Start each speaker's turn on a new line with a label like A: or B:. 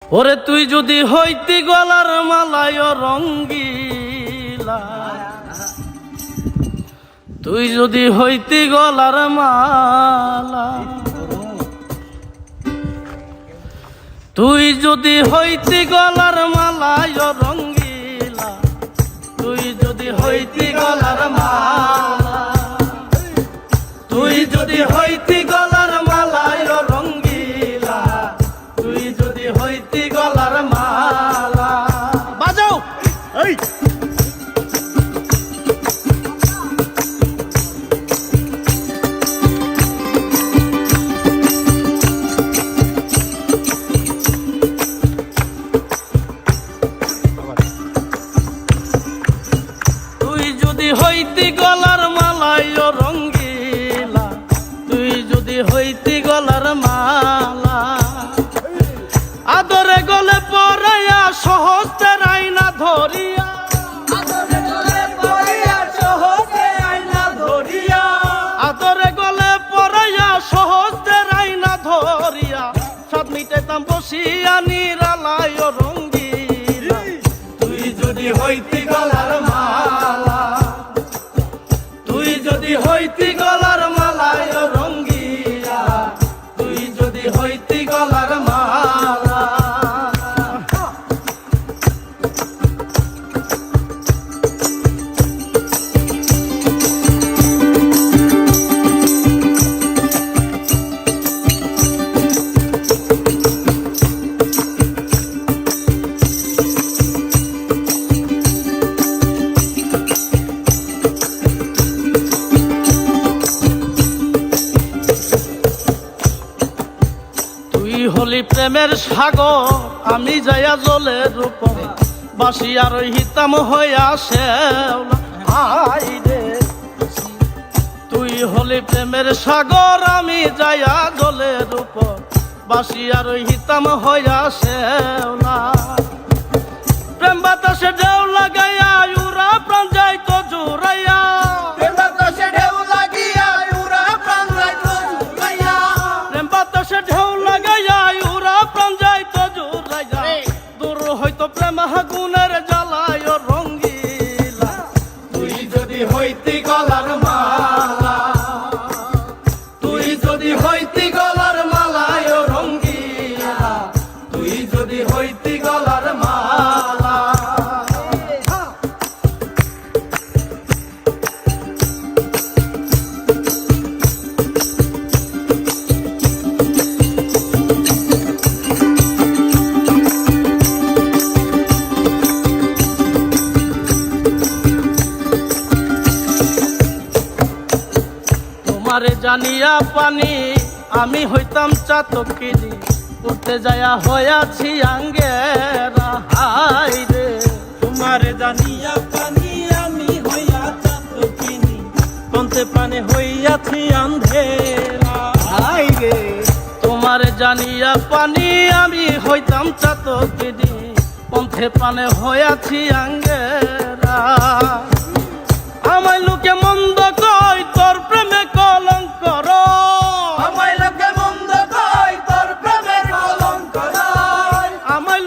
A: ওরে তুই যদি হইতি গলার মালায় রঙ্গিলা, তুই যদি হইতি গলার মালা, তুই যদি হইতি গলার মালায় রঙ্গিলা, তুই যদি হইতি গলার মালা, তুই যদি হইতি গলার মালায় রঙ্গিলা, তুই যদি হইতি গলার মালা। বাজাও এই তুই যদি হইতি গলার মালায় রঙ্গিলা, তুই যদি হইতি গলার মালা, আদরে গলে পড়াইয়া সহজের আইনা ধরিয়া, আদরে গলে পড়াইয়া সহজের আইনা ধরিয়া, আদরে গলে পড়াইয়া সহজের আইনা ধরিয়া, সাত মিটাইতাম বসিয়া নিরালায় রঙ্গিলা, তুই যদি হইতি গলার মালা, তুই যদি হইতি গলার মালায় রঙ্গিলা, তুই যদি হইতি গলার মালা। তুই হলি প্রেমের সাগর, আমি যাইয়া জলের রূপ, বাসিয়া রহিতাম হইয়া শেওলা। আই রে তুই হলি প্রেমের সাগর, আমি যাইয়া জলের রূপ, বাসিয়া রহিতাম হইয়া শেওলা। প্রেম বাতাসে ঢেউ লাগাইয়া উড়া প্রাণ যাইতো জুড়াইয়া, প্রেম বাতাসে ঢেউ লাগিয়া উড়া প্রাণ যাইতো জুড়াইয়া, প্রেম বাতাসে ঢেউ লাগাইয়া উড়া প্রাণ যাইতো জুড়াইয়া, দূর হইতো প্রেম আগুনের জ্বালায় রঙ্গিলা, তুই যদি হইতি গলার মালা, তুই যদি হইতি গলার মালায় রঙ্গিলা, তুই যদি হইতি গলার মালা। তোমারে জানিয়া পানি আমি হইতাম চাতকিনি, উঠতে যায়া হইয়াছি আঙ্গেরা। হাই রে তোমারে জানিয়া পানি আমি হইয়া চাতকিনি, পন্থে পানে হইয়াছি আন্ধেরা। হাই রে তোমারে জানিয়া পানি আমি হইতাম চাতকিনি, পন্থে পানে হইয়াছি আঙ্গেরা। আমায় লোকে মন্দ কয় তোর প্রেমে কলঙ্কর, আমায় লোকে মন্দ কয় তোর প্রেমে কলঙ্কর, আমায়